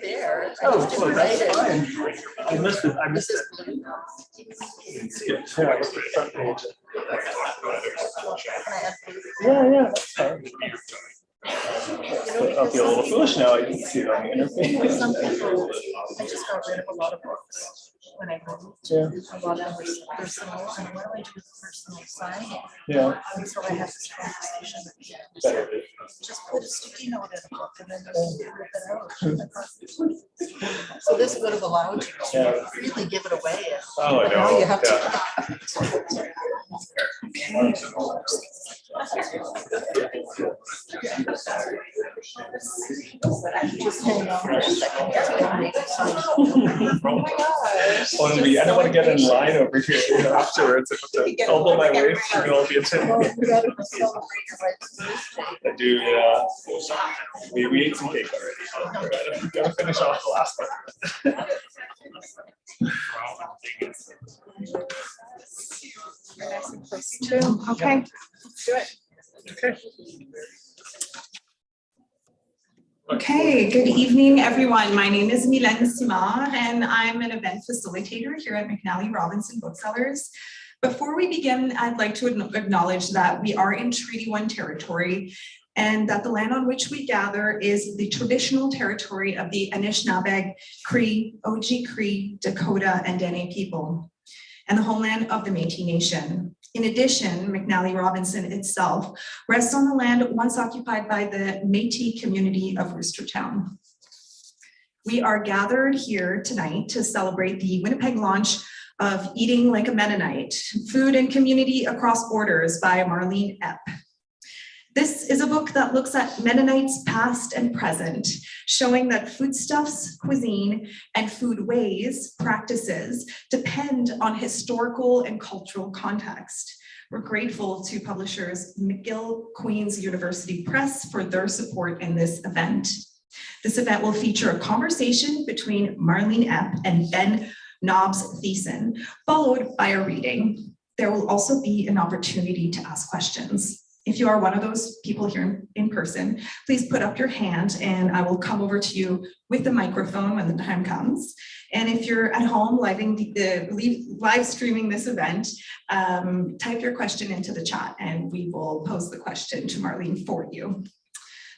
there. Oh, well, that's fine. I missed it. I This missed is it. blue. Skip. Yeah, I looked at the front page. Can I add blue? Yeah, that's fine. I feel a little foolish now. I didn't see it on the interface. Some people, I just got rid of a lot of books when I moved. Yeah. A lot of them were personal, and what do I do with personal signing? Yeah. And so I had this conversation with the just put a sticky note in a book and then just rip it out. So this would have allowed you to really give it away. Oh, I But now know. you have just hang on for a second. Only, I don't want to get in line over here afterwards. I have to elbow my way through all the attendees. I do, yeah. We ate some cake already. Gotta finish off the last one. Okay, let's do it. Okay. Okay, good evening, everyone. My name is Mylène Simard, and I'm an event facilitator here at McNally Robinson Booksellers. Before we begin, I'd like to acknowledge that we are in Treaty 1 territory and that the land on which we gather is the traditional territory of the Anishinaabe, Cree, Oji-Cree, Dakota, and Dene people, and the homeland of the Métis Nation. In addition, McNally Robinson itself rests on the land once occupied by the Métis community of Worcestertown. We are gathered here tonight to celebrate the Winnipeg launch of Eating Like a Mennonite, Food and Community Across Borders by Marlene Epp. This is a book that looks at Mennonites past and present, showing that foodstuffs, cuisine, and foodways practices depend on historical and cultural context. We're grateful to publishers McGill-Queens University Press for their support in this event. This event will feature a conversation between Marlene Epp and Ben Nobbs-Thiessen, followed by a reading. There will also be an opportunity to ask questions. If you are one of those people here in person, please put up your hand and I will come over to you with the microphone when the time comes. And if you're at home live streaming this event, type your question into the chat and we will pose the question to Marlene for you.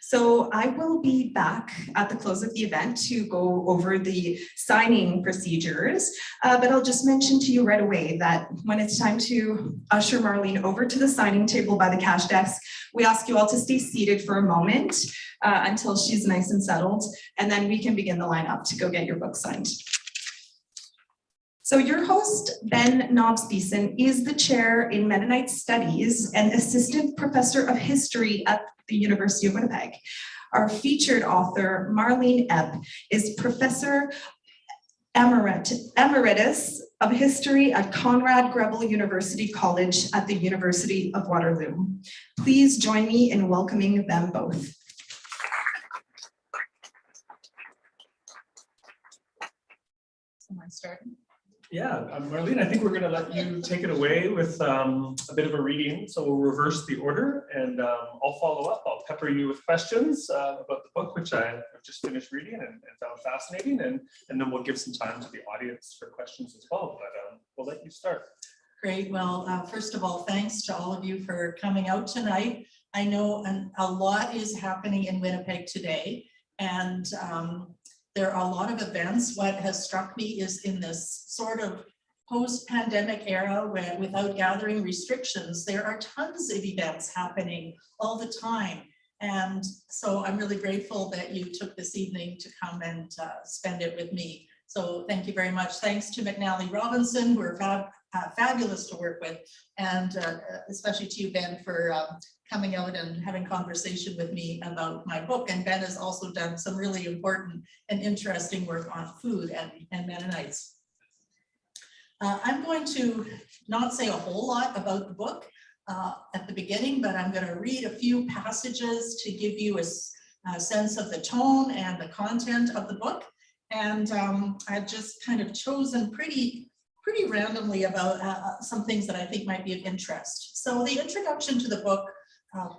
So I will be back at the close of the event to go over the signing procedures, but I'll just mention to you right away that when it's time to usher Marlene over to the signing table by the cash desk, we ask you all to stay seated for a moment until she's nice and settled, and then we can begin the lineup to go get your book signed. So your host, Ben Nobbs-Thiessen, is the chair in Mennonite Studies and assistant professor of history at the University of Winnipeg. Our featured author, Marlene Epp, is professor emeritus of history at Conrad Grebel University College at the University of Waterloo. Please join me in welcoming them both. Am I starting? Yeah, Marlene, I think we're going to let you take it away with a bit of a reading. So we'll reverse the order and I'll follow up. I'll pepper you with questions about the book, which I've just finished reading and found fascinating. And then we'll give some time to the audience for questions as well. But we'll let you start. Great. Well, first of all, thanks to all of you for coming out tonight. I know a lot is happening in Winnipeg today, and there are a lot of events. What has struck me is in this sort of post-pandemic era where without gathering restrictions, there are tons of events happening all the time. And so I'm really grateful that you took this evening to come and spend it with me. So thank you very much. Thanks to McNally Robinson, who are fabulous to work with, and especially to you, Ben, for coming out and having conversation with me about my book. And Ben has also done some really important and interesting work on food and Mennonites. I'm going to not say a whole lot about the book at the beginning, but I'm going to read a few passages to give you a sense of the tone and the content of the book. And I've just kind of chosen pretty randomly about some things that I think might be of interest. So the introduction to the book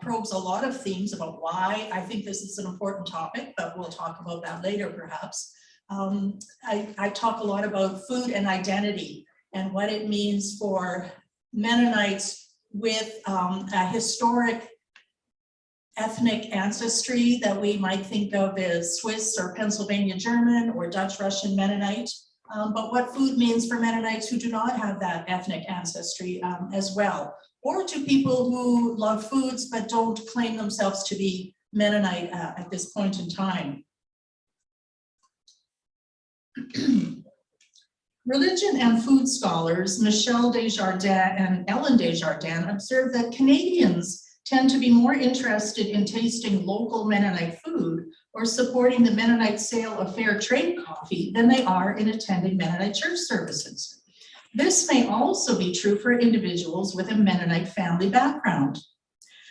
probes a lot of themes about why I think this is an important topic, but we'll talk about that later perhaps. I talk a lot about food and identity and what it means for Mennonites with a historic ethnic ancestry that we might think of as Swiss or Pennsylvania German or Dutch Russian Mennonite, but what food means for Mennonites who do not have that ethnic ancestry as well, or to people who love foods but don't claim themselves to be Mennonite at this point in time. Religion and food scholars Michel Desjardins and Ellen Desjardins observe that Canadians tend to be more interested in tasting local Mennonite food or supporting the Mennonite sale of fair trade coffee than they are in attending Mennonite church services. This may also be true for individuals with a Mennonite family background.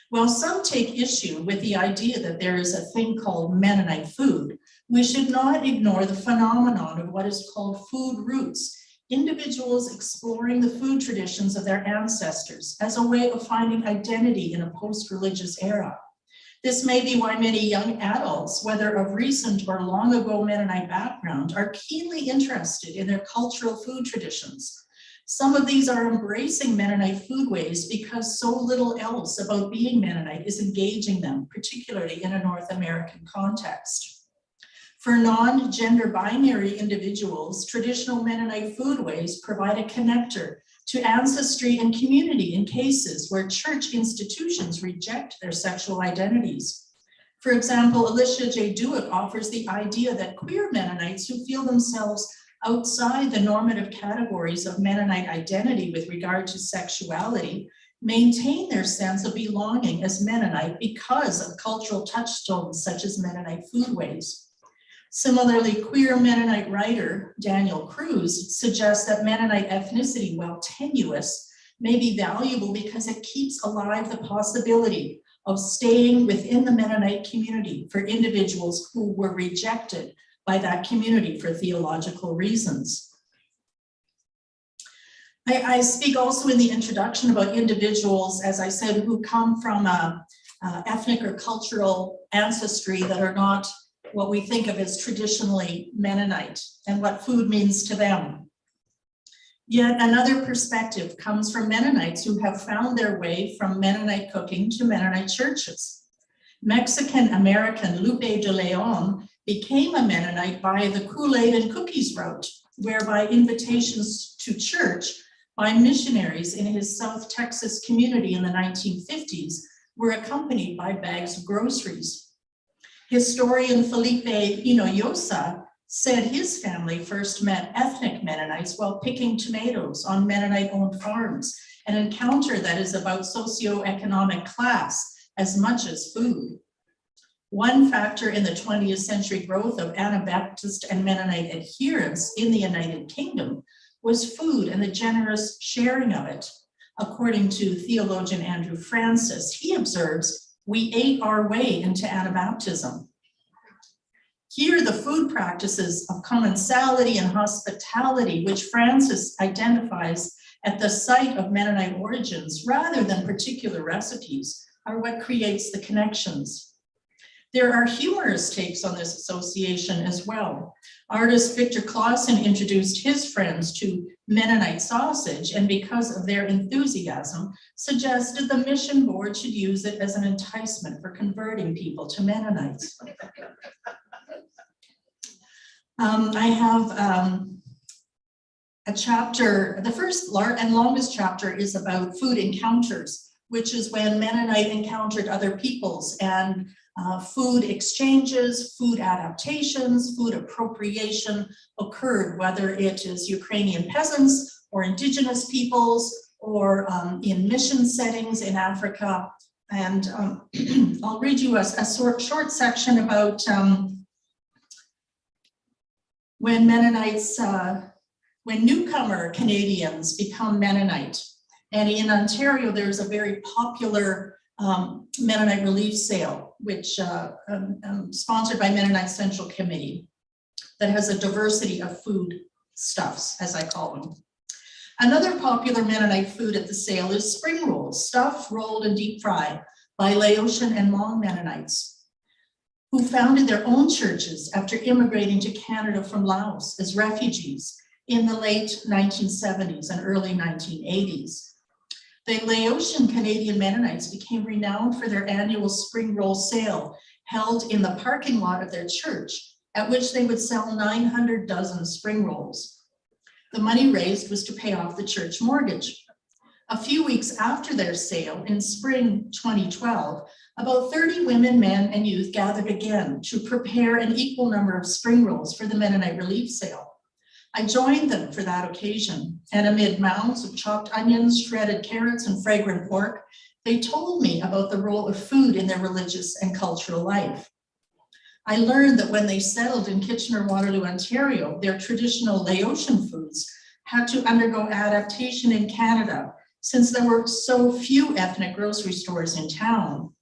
While some take issue with the idea that there is a thing called Mennonite food, we should not ignore the phenomenon of what is called food roots, individuals exploring the food traditions of their ancestors as a way of finding identity in a post-religious era. This may be why many young adults, whether of recent or long ago Mennonite background, are keenly interested in their cultural food traditions. Some of these are embracing Mennonite foodways because so little else about being Mennonite is engaging them, particularly in a North American context. For non-gender binary individuals, traditional Mennonite foodways provide a connector to ancestry and community in cases where church institutions reject their sexual identities. For example, Alicia J. Dewick offers the idea that queer Mennonites who feel themselves outside the normative categories of Mennonite identity with regard to sexuality maintain their sense of belonging as Mennonite because of cultural touchstones such as Mennonite foodways. Similarly, queer Mennonite writer Daniel Cruz suggests that Mennonite ethnicity, while tenuous, may be valuable because it keeps alive the possibility of staying within the Mennonite community for individuals who were rejected by that community for theological reasons. I speak also in the introduction about individuals, as I said, who come from a ethnic or cultural ancestry that are not what we think of as traditionally Mennonite and what food means to them. Yet another perspective comes from Mennonites who have found their way from Mennonite cooking to Mennonite churches. Mexican-American Lupe de Leon became a Mennonite by the Kool-Aid and cookies route, whereby invitations to church by missionaries in his South Texas community in the 1950s were accompanied by bags of groceries. Historian Felipe Hinojosa said his family first met ethnic Mennonites while picking tomatoes on Mennonite-owned farms, an encounter that is about socio-economic class as much as food. One factor in the 20th century growth of Anabaptist and Mennonite adherence in the United Kingdom was food and the generous sharing of it. According to theologian Andrew Francis, he observes, "We ate our way into Anabaptism." Here, the food practices of commensality and hospitality, which Francis identifies at the site of Mennonite origins rather than particular recipes, are what creates the connections. There are humorous takes on this association as well. Artist Victor Clausen introduced his friends to Mennonite sausage, and because of their enthusiasm, suggested the mission board should use it as an enticement for converting people to Mennonites. I have a chapter, the first and longest chapter is about food encounters, which is when Mennonite encountered other peoples, and food exchanges, food adaptations, food appropriation occurred, whether it is Ukrainian peasants or indigenous peoples or in mission settings in Africa. And I'll read you a short section about when Mennonites, when newcomer Canadians become Mennonite. And in Ontario, there's a very popular Mennonite relief sale, which sponsored by Mennonite Central Committee, that has a diversity of food stuffs, as I call them. Another popular Mennonite food at the sale is spring rolls, stuffed, rolled, and deep fried. by Laotian and Hmong Mennonites, who founded their own churches after immigrating to Canada from Laos as refugees in the late 1970s and early 1980s. The Laotian Canadian Mennonites became renowned for their annual spring roll sale held in the parking lot of their church, at which they would sell 900 dozen spring rolls. The money raised was to pay off the church mortgage. A few weeks after their sale in spring 2012, about 30 women, men, and youth gathered again to prepare an equal number of spring rolls for the Mennonite relief sale. I joined them for that occasion, and amid mounds of chopped onions, shredded carrots, and fragrant pork, they told me about the role of food in their religious and cultural life. I learned that when they settled in Kitchener-Waterloo, Ontario, their traditional Laotian foods had to undergo adaptation in Canada since there were so few ethnic grocery stores in town.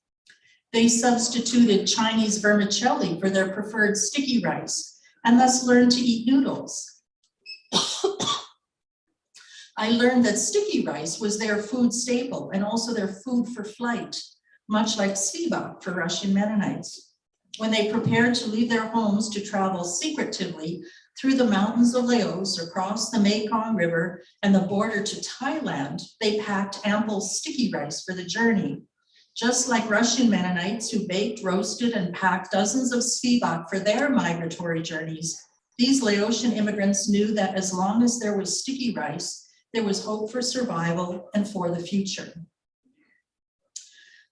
They substituted Chinese vermicelli for their preferred sticky rice and thus learned to eat noodles. I learned that sticky rice was their food staple and also their food for flight, much like svibak for Russian Mennonites. When they prepared to leave their homes to travel secretively through the mountains of Laos, across the Mekong River and the border to Thailand, they packed ample sticky rice for the journey. Just like Russian Mennonites who baked, roasted, and packed dozens of svibak for their migratory journeys, these Laotian immigrants knew that as long as there was sticky rice, there was hope for survival and for the future.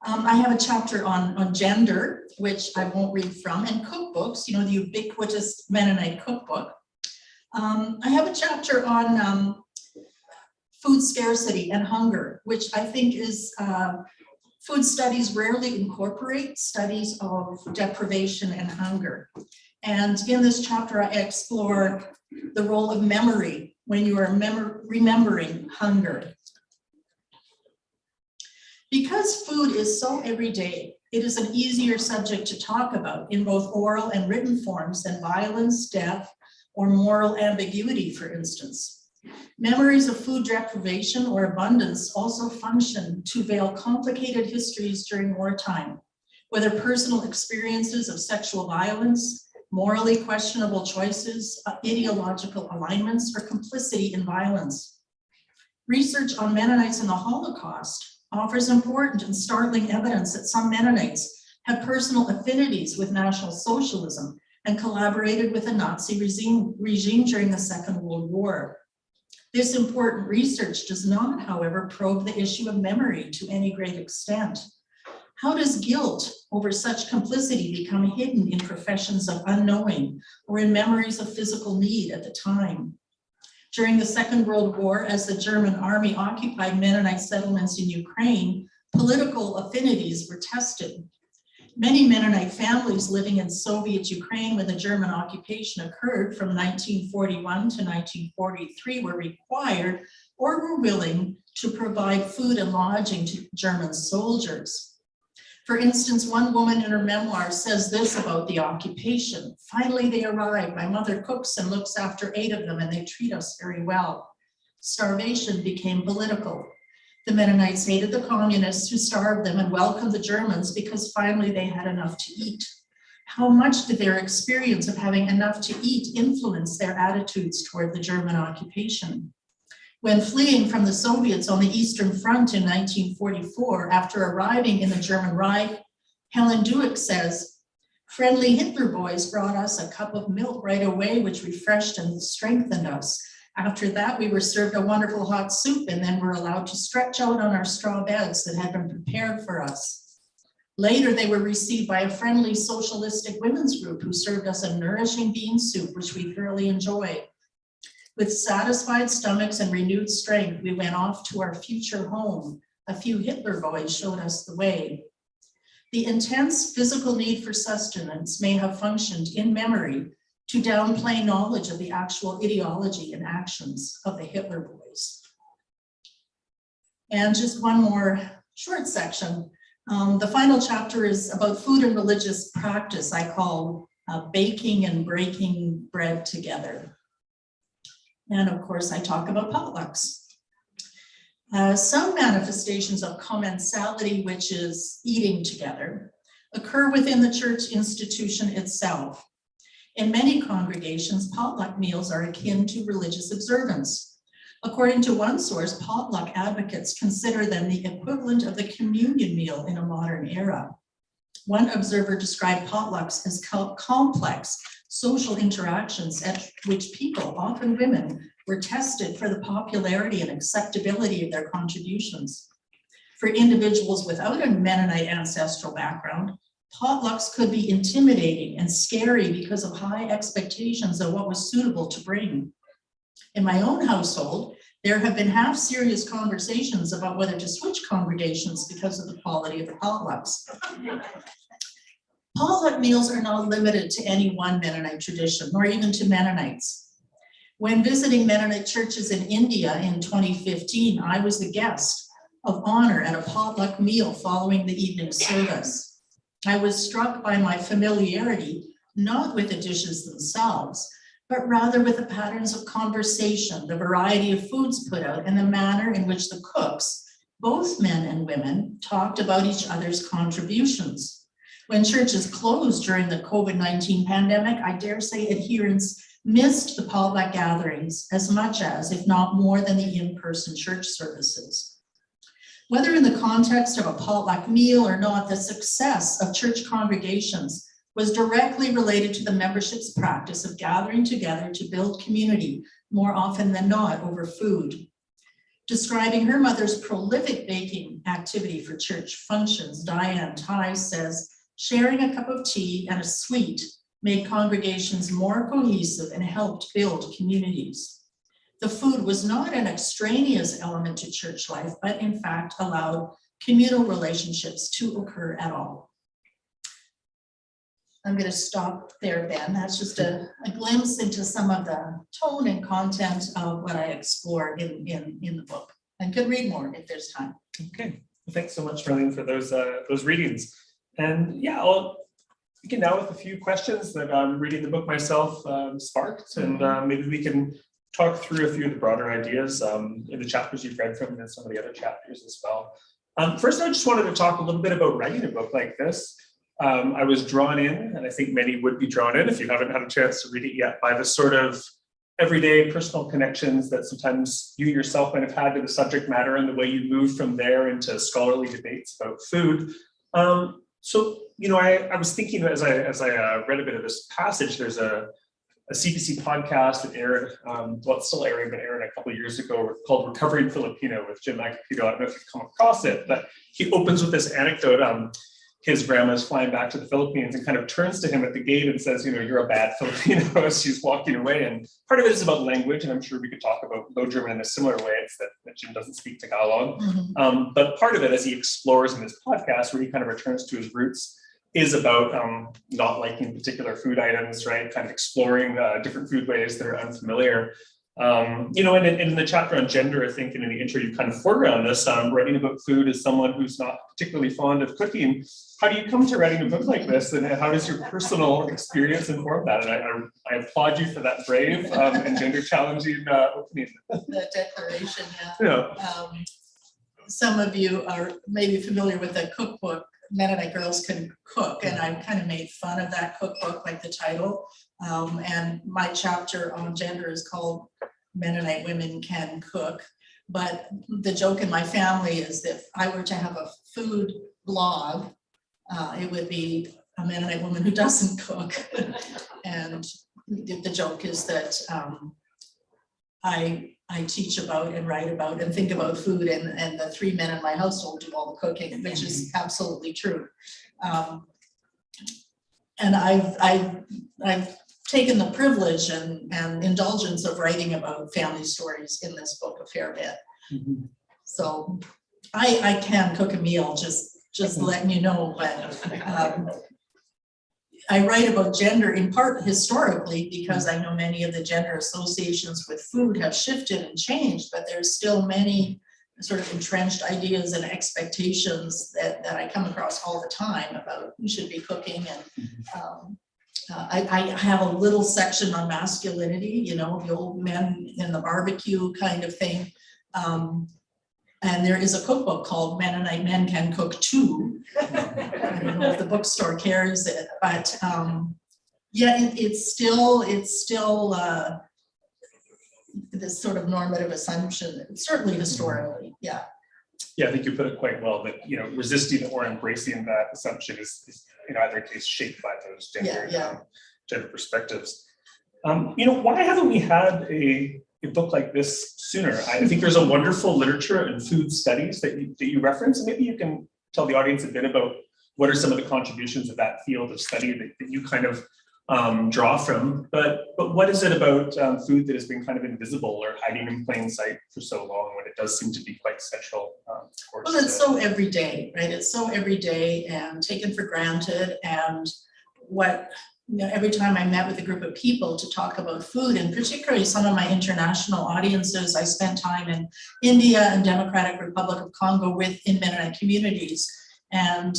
I have a chapter on gender, which I won't read from, and cookbooks, you know, the ubiquitous Mennonite cookbook. I have a chapter on food scarcity and hunger, which I think is, food studies rarely incorporate studies of deprivation and hunger. And in this chapter, I explore the role of memory when you are remembering hunger. Because food is so everyday, it is an easier subject to talk about in both oral and written forms than violence, death, or moral ambiguity, for instance. Memories of food deprivation or abundance also function to veil complicated histories during wartime, whether personal experiences of sexual violence, morally questionable choices, ideological alignments, or complicity in violence. Research on Mennonites in the Holocaust offers important and startling evidence that some Mennonites had personal affinities with National Socialism and collaborated with the Nazi regime during the Second World War. This important research does not, however, probe the issue of memory to any great extent. How does guilt over such complicity become hidden in professions of unknowing or in memories of physical need at the time? During the Second World War, as the German army occupied Mennonite settlements in Ukraine, political affinities were tested. Many Mennonite families living in Soviet Ukraine when the German occupation occurred from 1941 to 1943 were required or were willing to provide food and lodging to German soldiers. For instance, one woman in her memoir says this about the occupation: "Finally they arrive, my mother cooks and looks after 8 of them and they treat us very well." Starvation became political. The Mennonites hated the communists who starved them and welcomed the Germans because finally they had enough to eat. How much did their experience of having enough to eat influence their attitudes toward the German occupation? When fleeing from the Soviets on the Eastern Front in 1944, after arriving in the German Reich, Helen Duick says, "Friendly Hitler boys brought us a cup of milk right away, which refreshed and strengthened us. After that, we were served a wonderful hot soup and then were allowed to stretch out on our straw beds that had been prepared for us. Later, they were received by a friendly socialistic women's group who served us a nourishing bean soup, which we thoroughly enjoyed. With satisfied stomachs and renewed strength, we went off to our future home. A few Hitler boys showed us the way." The intense physical need for sustenance may have functioned in memory to downplay knowledge of the actual ideology and actions of the Hitler boys. And just one more short section. The final chapter is about food and religious practice. I call baking and breaking bread together. And of course, I talk about potlucks. Some manifestations of commensality, which is eating together, occur within the church institution itself. In many congregations, potluck meals are akin to religious observance. According to one source, potluck advocates consider them the equivalent of the communion meal in a modern era. One observer described potlucks as complex social interactions at which people, often women, were tested for the popularity and acceptability of their contributions. For individuals without a Mennonite ancestral background, potlucks could be intimidating and scary because of high expectations of what was suitable to bring. In my own household, there have been half-serious conversations about whether to switch congregations because of the quality of the potlucks. Potluck meals are not limited to any one Mennonite tradition, nor even to Mennonites. When visiting Mennonite churches in India in 2015, I was the guest of honor at a potluck meal following the evening service. I was struck by my familiarity, not with the dishes themselves, but rather with the patterns of conversation, the variety of foods put out, and the manner in which the cooks, both men and women, talked about each other's contributions. When churches closed during the COVID-19 pandemic, I dare say adherents missed the potluck gatherings as much as, if not more than, the in-person church services. Whether in the context of a potluck meal or not, the success of church congregations was directly related to the membership's practice of gathering together to build community, more often than not over food. Describing her mother's prolific baking activity for church functions, Diane Ty says, sharing a cup of tea and a sweet made congregations more cohesive and helped build communities. The food was not an extraneous element to church life, but in fact allowed communal relationships to occur at all. I'm going to stop there, Ben. That's just a glimpse into some of the tone and content of what I explore in the book. And could read more if there's time. Okay, well, thanks so much, Marlene, for those readings. And yeah, I'll begin now with a few questions that reading the book myself sparked, and maybe we can talk through a few of the broader ideas in the chapters you've read from and some of the other chapters as well. First, I just wanted to talk a little bit about writing a book like this. I was drawn in, and I think many would be drawn in if you haven't had a chance to read it yet, by the sort of everyday personal connections that sometimes you yourself might have had to the subject matter and the way you move from there into scholarly debates about food. So, you know, I was thinking as I read a bit of this passage, there's a CBC podcast that aired, well, it's still airing, but aired a couple of years ago, called Recovering Filipino with Jim Agapito. I don't know if you've come across it, but he opens with this anecdote. His grandma's flying back to the Philippines and kind of turns to him at the gate and says, you know, you're a bad Filipino as she's walking away. And part of it is about language, and I'm sure we could talk about Low German in a similar way. It's that Jim doesn't speak Tagalog. But part of it, as he explores in this podcast, where he kind of returns to his roots, is about not liking particular food items, right? Kind of exploring different foodways that are unfamiliar. You know, and in the chapter on gender, I think, and in the intro, you kind of foreground this, writing about food as someone who's not particularly fond of cooking. How do you come to writing a book like this, and how does your personal experience inform that? And I applaud you for that brave and gender challenging opening. The declaration, yeah. Some of you are maybe familiar with the cookbook, Mennonite Girls Can Cook, and I kind of made fun of that cookbook, like the title. And my chapter on gender is called Mennonite Women Can Cook. But the joke in my family is that if I were to have a food blog, it would be a Mennonite woman who doesn't cook. And the joke is that I teach about and write about and think about food, and the three men in my household do all the cooking, which is absolutely true. And I've taken the privilege and indulgence of writing about family stories in this book a fair bit. So I can cook a meal, just letting you know, but I write about gender in part historically because I know many of the gender associations with food have shifted and changed, but there's still many sort of entrenched ideas and expectations that I come across all the time about who should be cooking. And I have a little section on masculinity, you know, the old men in the barbecue kind of thing. And there is a cookbook called Mennonite Men Can Cook Too. I don't know if the bookstore carries it, but yeah, it's still this sort of normative assumption, certainly historically, yeah. Yeah, I think you put it quite well that, you know, resisting or embracing that assumption is in either case shaped by those gender perspectives. You know, why haven't we had a book like this sooner? I think there's a wonderful literature and food studies that you reference. And maybe you can tell the audience a bit about what are some of the contributions of that field of study that you kind of draw from, but what is it about food that has been kind of invisible or hiding in plain sight for so long when it does seem to be quite central? Well, it's so everyday, right? It's so everyday and taken for granted. And what, you know, every time I met with a group of people to talk about food, and particularly some of my international audiences, I spent time in India and Democratic Republic of Congo in Mennonite communities. And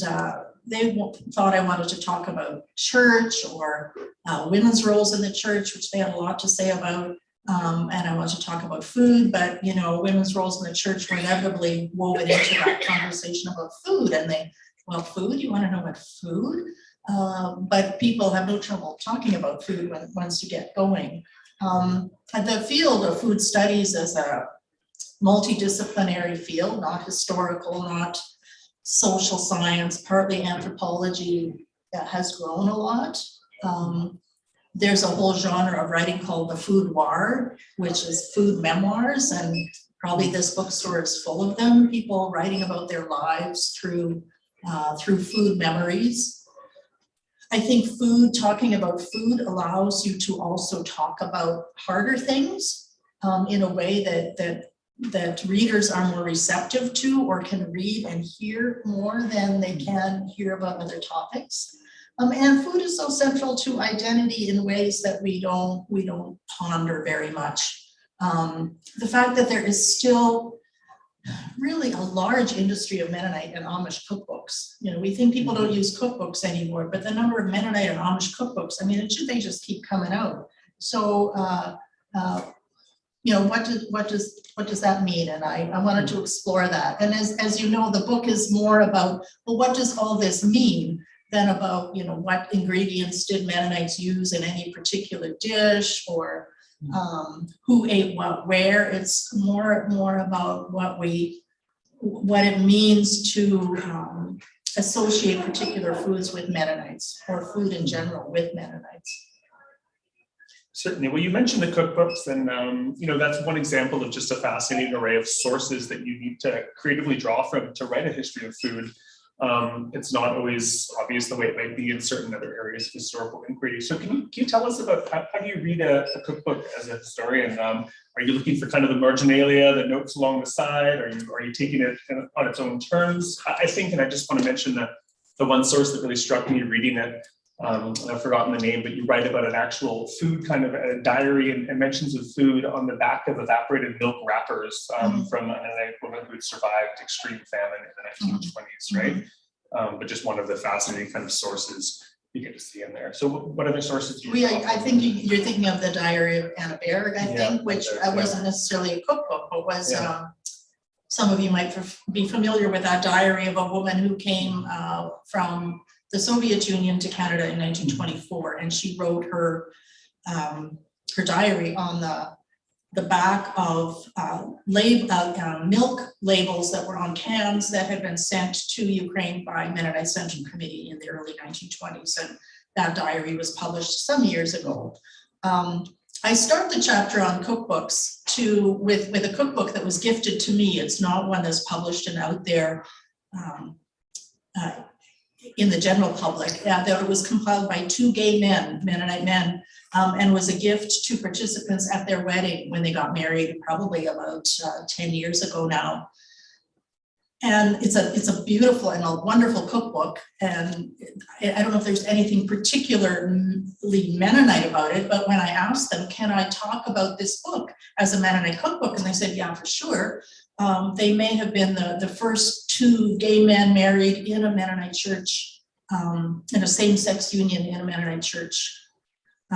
they thought I wanted to talk about church or women's roles in the church, which they had a lot to say about. And I wanted to talk about food, but, you know, women's roles in the church were inevitably woven into that conversation about food. And well, food, you want to know what food? But people have no trouble talking about food once you get going. The field of food studies is a multidisciplinary field, not historical, not social science, partly anthropology, that has grown a lot. There's a whole genre of writing called the foodwar, which is food memoirs, and probably this bookstore is full of them, people writing about their lives through food memories. I think talking about food allows you to also talk about harder things in a way that readers are more receptive to, or can read and hear more than they can hear about other topics. And food is so central to identity in ways that we don't ponder very much. The fact that there is still really a large industry of Mennonite and Amish cookbooks. You know, we think people don't use cookbooks anymore, but the number of Mennonite and Amish cookbooks, I mean, they just keep coming out. So, you know, what does that mean? And I wanted to explore that. And as you know, the book is more about, well, what does all this mean than about, you know, what ingredients did Mennonites use in any particular dish, or who ate what where. It's more about what it means to associate particular foods with Mennonites, or food in general with Mennonites. Certainly. Well, you mentioned the cookbooks, and you know, that's one example of just a fascinating array of sources that you need to creatively draw from to write a history of food. It's not always obvious the way it might be in certain other areas of historical inquiry. So can you tell us about how do you read a cookbook as a historian? Are you looking for kind of the marginalia, the notes along the side? Are you taking it on its own terms? I think, and I just want to mention that the one source that really struck me reading it, I've forgotten the name, but you write about an actual food kind of a diary and mentions of food on the back of evaporated milk wrappers from a woman who had survived extreme famine in the 1920s, right? But just one of the fascinating kind of sources you get to see in there. So what other sources do you I think you're thinking of the Diary of Anna Berg, I think, which wasn't necessarily a cookbook, but was some of you might be familiar with that diary of a woman who came from the Soviet Union to Canada in 1924, and she wrote her diary on the back of milk labels that were on cans that had been sent to Ukraine by Mennonite Central Committee in the early 1920s, and that diary was published some years ago. I start the chapter on cookbooks with a cookbook that was gifted to me. It's not one that's published and out there in the general public, that it was compiled by two gay men, Mennonite men, and was a gift to participants at their wedding when they got married, probably about 10 years ago now. And it's a beautiful and a wonderful cookbook. And I don't know if there's anything particularly Mennonite about it, but when I asked them, can I talk about this book as a Mennonite cookbook? And they said, yeah, for sure. They may have been the first two gay men married in a Mennonite church, in a same-sex union in a Mennonite church.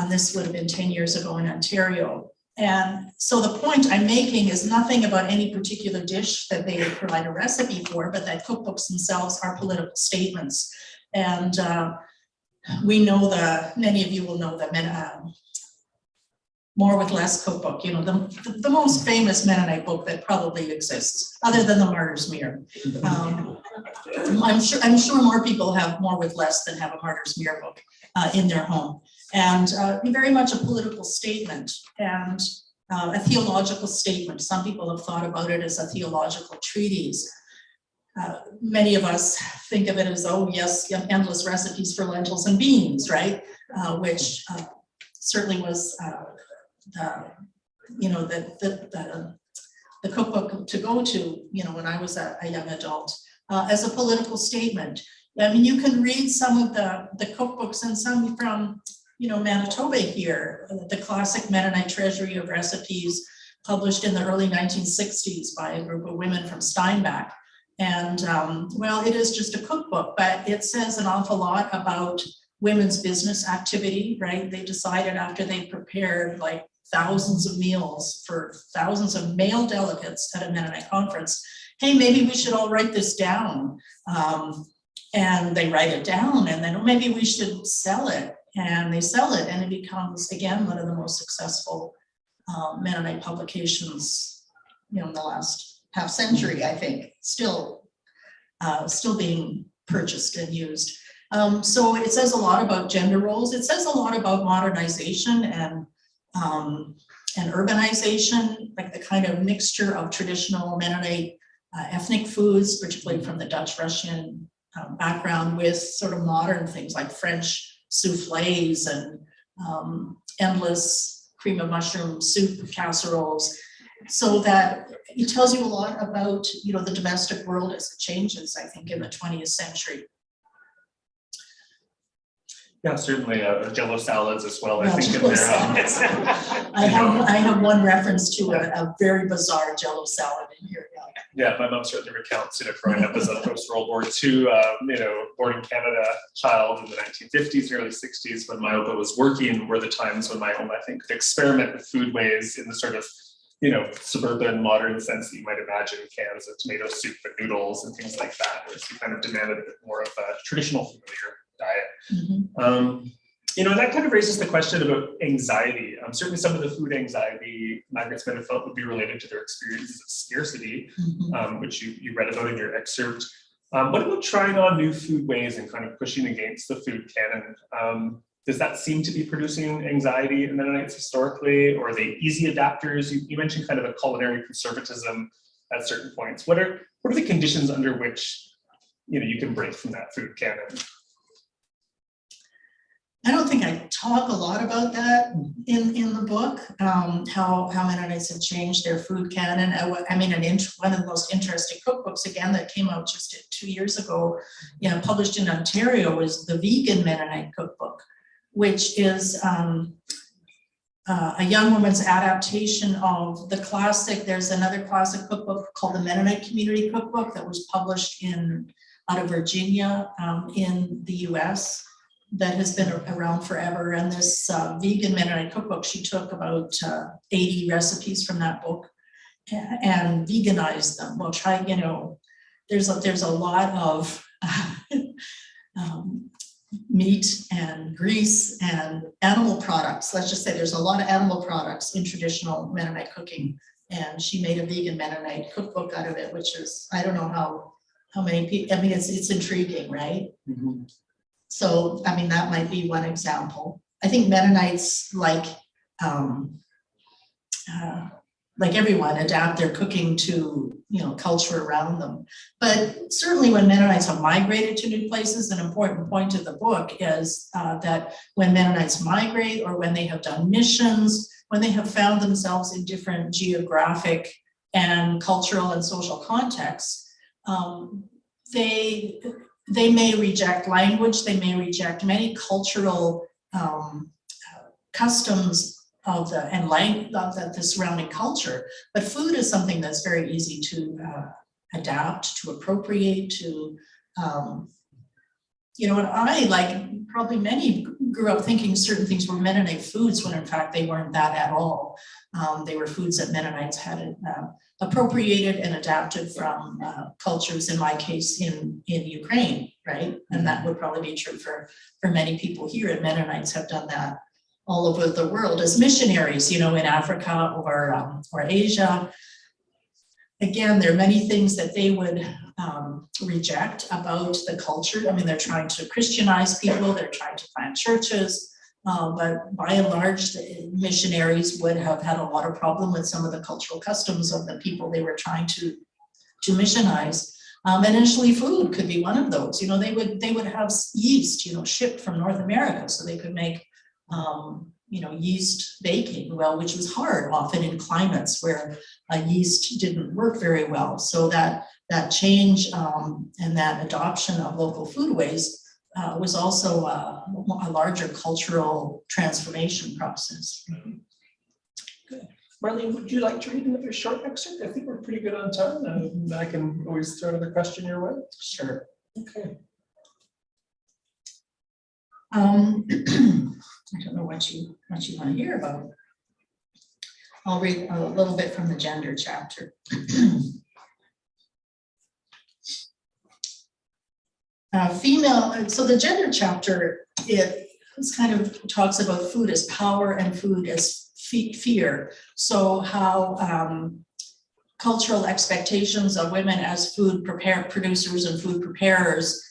This would have been 10 years ago in Ontario. And so the point I'm making is nothing about any particular dish that they provide a recipe for, but that cookbooks themselves are political statements. And we know many of you will know the More with Less cookbook, you know, the most famous Mennonite book that probably exists, other than the Martyr's Mirror. I'm sure more people have More with Less than have a Martyr's Mirror book in their home. And very much a political statement and a theological statement. Some people have thought about it as a theological treatise. Many of us think of it as, oh yes, endless recipes for lentils and beans, right? Which certainly was the cookbook to go to, you know, when I was a young adult, as a political statement. I mean, you can read some of the cookbooks and some from, you know, Manitoba here, the classic Mennonite Treasury of Recipes, published in the early 1960s by a group of women from Steinbach. And well, it is just a cookbook, but it says an awful lot about women's business activity, right? They decided after they prepared like thousands of meals for thousands of male delegates at a Mennonite conference, hey, maybe we should all write this down. And they write it down, and then maybe we should sell it. And they sell it, and it becomes, again, one of the most successful Mennonite publications, you know, in the last half century, I think, still being purchased and used. So it says a lot about gender roles. It says a lot about modernization and urbanization, like the kind of mixture of traditional Mennonite ethnic foods, particularly from the Dutch Russian background, with sort of modern things like French soufflés and endless cream of mushroom soup casseroles, so that it tells you a lot about, you know, the domestic world as it changes, I think, in the 20th century. Yeah, certainly Jello salads as well. I think in there. I have one reference to a very bizarre Jello salad in here. Yeah, my mom certainly recounts, you know, growing up as a post-World War II, you know, born in Canada child in the 1950s, early 60s, when my opa was working, were the times when my home, I think, could experiment with foodways in the sort of, you know, suburban modern sense that you might imagine, cans of tomato soup and noodles and things like that, whereas he kind of demanded a bit more of a traditional familiar diet. Mm-hmm. You know, that kind of raises the question about anxiety. Certainly some of the food anxiety migrants might have felt would be related to their experiences of scarcity, Mm-hmm. Which you read about in your excerpt. What about trying on new food ways and kind of pushing against the food canon? Does that seem to be producing anxiety in Mennonites historically, or are they easy adapters? You mentioned kind of a culinary conservatism at certain points. What are the conditions under which, you know, you can break from that food canon? I don't think I talk a lot about that in the book, how Mennonites have changed their food canon. I mean, one of the most interesting cookbooks, again, that came out just 2 years ago, you know, published in Ontario, was the Vegan Mennonite Cookbook, which is a young woman's adaptation of the classic. There's another classic cookbook called the Mennonite Community Cookbook that was published out of Virginia in the US, that has been around forever. And this Vegan Mennonite Cookbook, she took about 80 recipes from that book and veganized them. Well, you know, there's a lot of meat and grease and animal products. Let's just say there's a lot of animal products in traditional Mennonite cooking. And she made a Vegan Mennonite Cookbook out of it, which is, I don't know how many people, I mean, it's intriguing, right? Mm-hmm. So, I mean, that might be one example. I think Mennonites, like everyone, adapt their cooking to, you know, culture around them. But certainly when Mennonites have migrated to new places, an important point of the book is that when Mennonites migrate, or when they have done missions, when they have found themselves in different geographic and cultural and social contexts, they may reject language, they may reject many cultural customs of the surrounding culture, but food is something that's very easy to adapt, to appropriate, to, you know, and I, like probably many grew up thinking certain things were Mennonite foods when in fact they weren't that at all. They were foods that Mennonites had appropriated and adapted from cultures, in my case, in Ukraine, right? And that would probably be true for many people here, and Mennonites have done that all over the world as missionaries, you know, in Africa or Asia. Again, there are many things that they would reject about the culture. I mean, they're trying to Christianize people, they're trying to plant churches, but by and large, the missionaries would have had a lot of problem with some of the cultural customs of the people they were trying to missionize. And initially food could be one of those. You know, they would have yeast, you know, shipped from North America so they could make you know, yeast baking, well, which was hard often in climates where yeast didn't work very well. So that change and that adoption of local foodways was also a larger cultural transformation process. Good. Marlene, would you like to read another short excerpt? I think we're pretty good on time, and I can always throw another question your way. Sure. Okay. I don't know what you want to hear about. I'll read a little bit from the gender chapter. So the gender chapter, it kind of talks about food as power and food as fear. So how cultural expectations of women as food producers and food preparers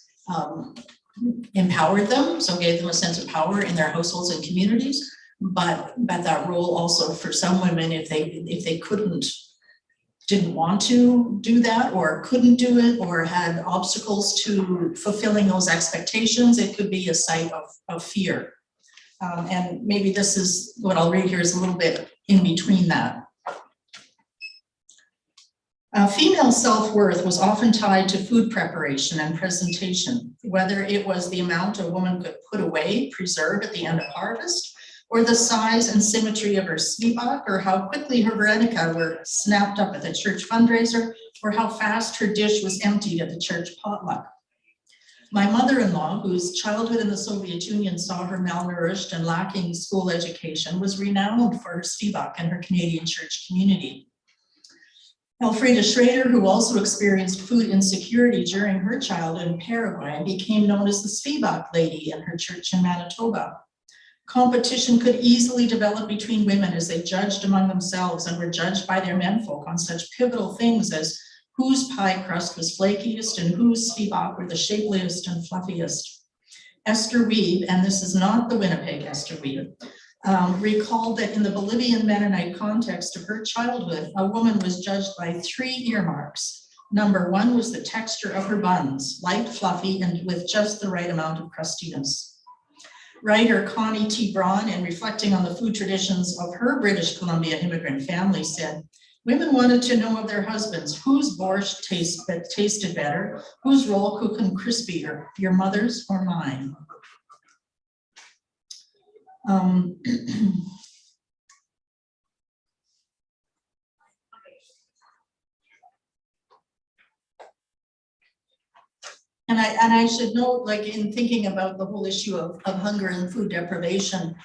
empowered them, so gave them a sense of power in their households and communities. But that role also for some women, if they didn't want to do that or couldn't do it or had obstacles to fulfilling those expectations, it could be a site of fear. And maybe this is what I'll read here is a little bit in between that. Female self-worth was often tied to food preparation and presentation, whether it was the amount a woman could put away, preserve at the end of harvest, or the size and symmetry of her svibak, or how quickly her varenika were snapped up at the church fundraiser, or how fast her dish was emptied at the church potluck. My mother-in-law, whose childhood in the Soviet Union saw her malnourished and lacking school education, was renowned for her svibak and her Canadian church community. Elfrieda Schrader, who also experienced food insecurity during her childhood in Paraguay, became known as the svibak lady in her church in Manitoba. Competition could easily develop between women as they judged among themselves and were judged by their menfolk on such pivotal things as whose pie crust was flakiest and whose svibak were the shapeliest and fluffiest. Esther Wiebe, and this is not the Winnipeg Esther Wiebe, recalled that in the Bolivian Mennonite context of her childhood, a woman was judged by 3 earmarks. Number 1 was the texture of her buns, light, fluffy, and with just the right amount of crustiness. Writer Connie T. Braun, in reflecting on the food traditions of her British Columbia immigrant family, said, women wanted to know of their husbands whose borscht tasted better, whose roll kuchen crispier, your mother's or mine. And I should note, like in thinking about the whole issue of hunger and food deprivation,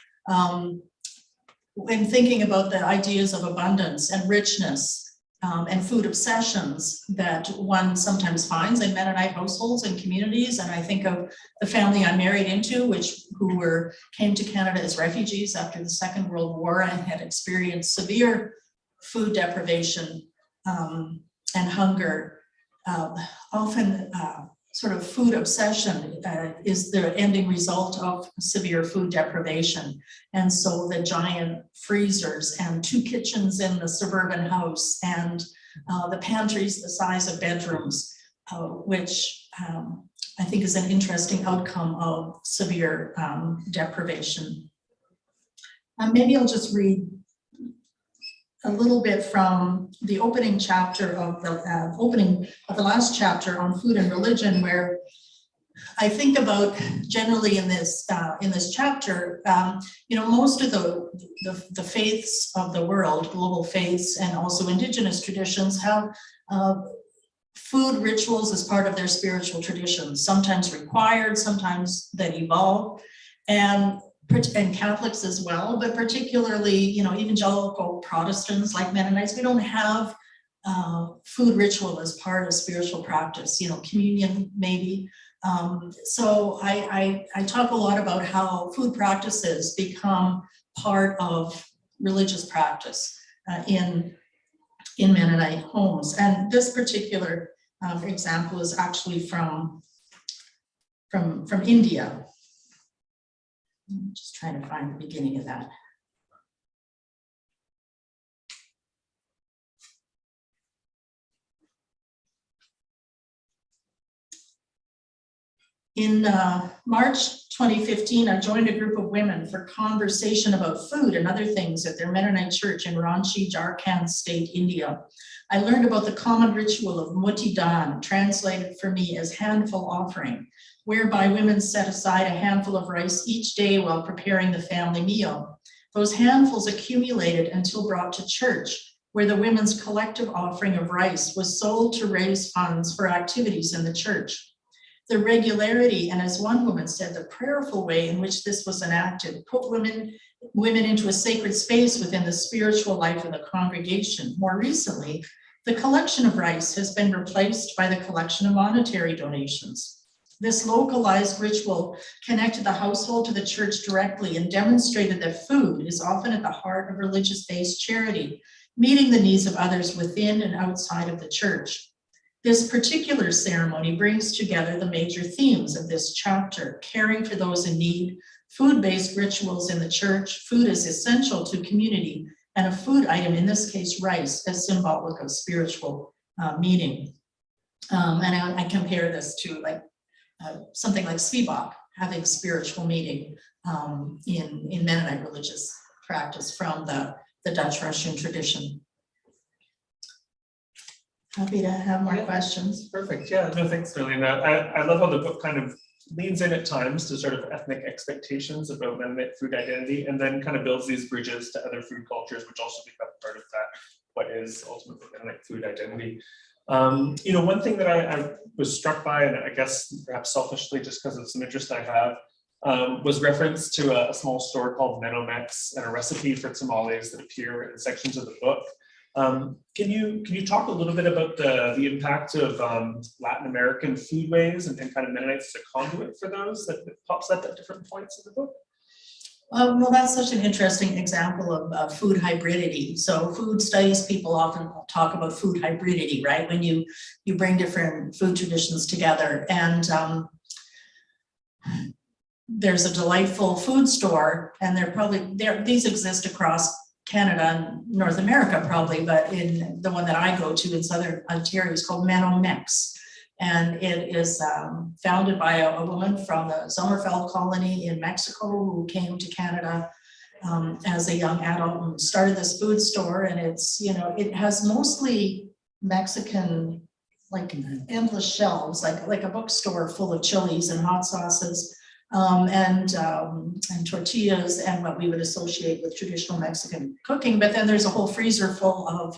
when thinking about the ideas of abundance and richness and food obsessions that one sometimes finds in Mennonite households and communities. And I think of the family I married into, who came to Canada as refugees after the Second World War and had experienced severe food deprivation and hunger. Often sort of food obsession is the ending result of severe food deprivation. And so the giant freezers and 2 kitchens in the suburban house and the pantries the size of bedrooms, which I think is an interesting outcome of severe deprivation. Maybe I'll just read a little bit from the opening chapter of the last chapter on food and religion, where I think about generally in this chapter, you know, most of the faiths of the world, global faiths, and also indigenous traditions have food rituals as part of their spiritual traditions, sometimes required, sometimes that evolve. And and Catholics as well, but particularly, evangelical Protestants like Mennonites, we don't have food ritual as part of spiritual practice, communion maybe. So I talk a lot about how food practices become part of religious practice in Mennonite homes. And this particular example is actually from India. I'm just trying to find the beginning of that. In March 2015, I joined a group of women for conversation about food and other things at their Mennonite church in Ranchi, Jharkhand State, India. I learned about the common ritual of mutti dan, translated for me as handful offering, whereby women set aside a handful of rice each day while preparing the family meal. Those handfuls accumulated until brought to church, where the women's collective offering of rice was sold to raise funds for activities in the church. The regularity, and as one woman said, the prayerful way in which this was enacted put women into a sacred space within the spiritual life of the congregation. More recently, the collection of rice has been replaced by the collection of monetary donations. This localized ritual connected the household to the church directly and demonstrated that food is often at the heart of religious-based charity, meeting the needs of others within and outside of the church. This particular ceremony brings together the major themes of this chapter: caring for those in need, food-based rituals in the church, food is essential to community, and a food item, in this case rice, as symbolic of spiritual meaning. And I compare this to something like svibak, having spiritual meaning in Mennonite religious practice from the Dutch Russian tradition. Happy to have more questions. Perfect. Yeah, no, thanks, Marlene. I love how the book kind of leans in at times to sort of ethnic expectations about Mennonite food identity, and then kind of builds these bridges to other food cultures, which also become part of that, what is ultimately Mennonite food identity. One thing that I was struck by, and I guess perhaps selfishly just because of some interest I have, was reference to a small store called Mennonites and a recipe for tamales that appear in sections of the book. Can you talk a little bit about the impact of Latin American foodways and kind of Mennonites as a conduit for those that pops up at different points in the book? Well, that's such an interesting example of food hybridity. So food studies people often talk about food hybridity, right? When you bring different food traditions together. And there's a delightful food store, and these exist across Canada and North America probably, but in the one that I go to in Southern Ontario is called Mennonites. And it is founded by a woman from the Sommerfeld colony in Mexico who came to Canada as a young adult and started this food store. And it's, it has mostly Mexican, like endless shelves, like a bookstore full of chilies and hot sauces. And tortillas and what we would associate with traditional Mexican cooking. But then there's a whole freezer full of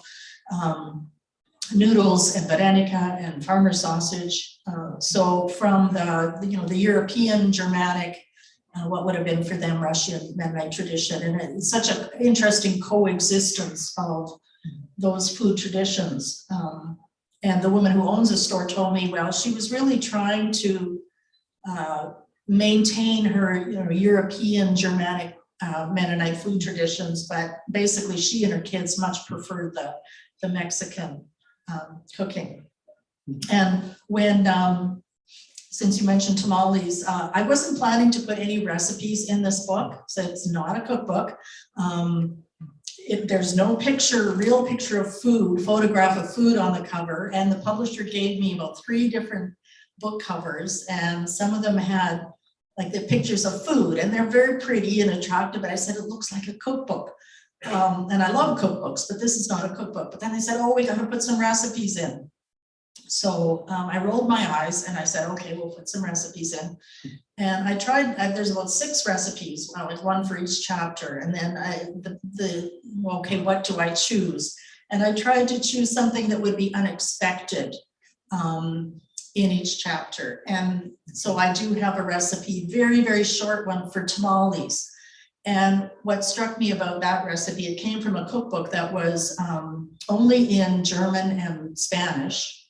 noodles and varenica and farmer sausage. So from the European, Germanic, what would have been for them Russian Mennonite tradition. And it's such an interesting coexistence of those food traditions. And the woman who owns the store told me, well, she was really trying to maintain her European Germanic Mennonite food traditions, but basically she and her kids much preferred the Mexican cooking. And when since you mentioned tamales, I wasn't planning to put any recipes in this book, so it's not a cookbook. There's no real picture of food, photograph of food on the cover, and the publisher gave me about 3 different book covers, and some of them had like the pictures of food, and they're very pretty and attractive, but I said it looks like a cookbook. And I love cookbooks, but this is not a cookbook. But then they said, oh, we got to put some recipes in. So I rolled my eyes and I said, okay, we'll put some recipes in. And I tried, there's about 6 recipes, like 1 for each chapter. And then okay, what do I choose? And I tried to choose something that would be unexpected in each chapter. And so I do have a recipe, very, very short one for tamales. And what struck me about that recipe, it came from a cookbook that was only in German and Spanish,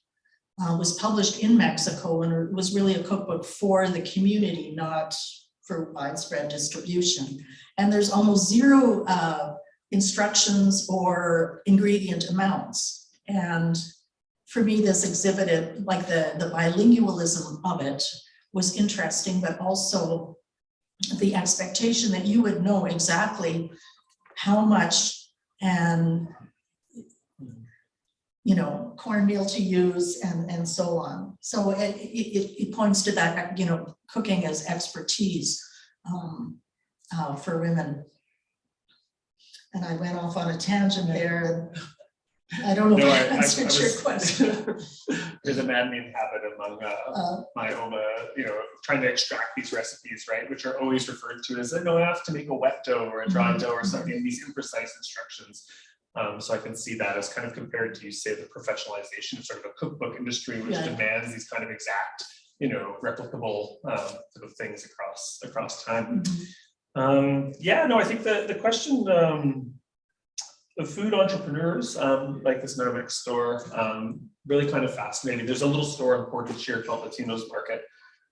was published in Mexico, and it was really a cookbook for the community, not for widespread distribution. And there's almost zero instructions or ingredient amounts. And for me, this exhibited, like the bilingualism of it was interesting, but also the expectation that you would know exactly how much and, you know, cornmeal to use and so on. So it points to that, you know, cooking as expertise for women. And I went off on a tangent there. I don't know if I answered your question. There's a man-made habit among my Oma, you know, trying to extract these recipes, right, which are always referred to as, no, I have to make a wet dough or a dry dough or something, these imprecise instructions. So I can see that as kind of compared to, say, the professionalization of sort of a cookbook industry, which demands these kind of exact, you know, replicable sort of things across time. Yeah, no, I think the question of food entrepreneurs like this Mennonite store really kind of fascinating. There's a little store in Portage here called Latino's Market.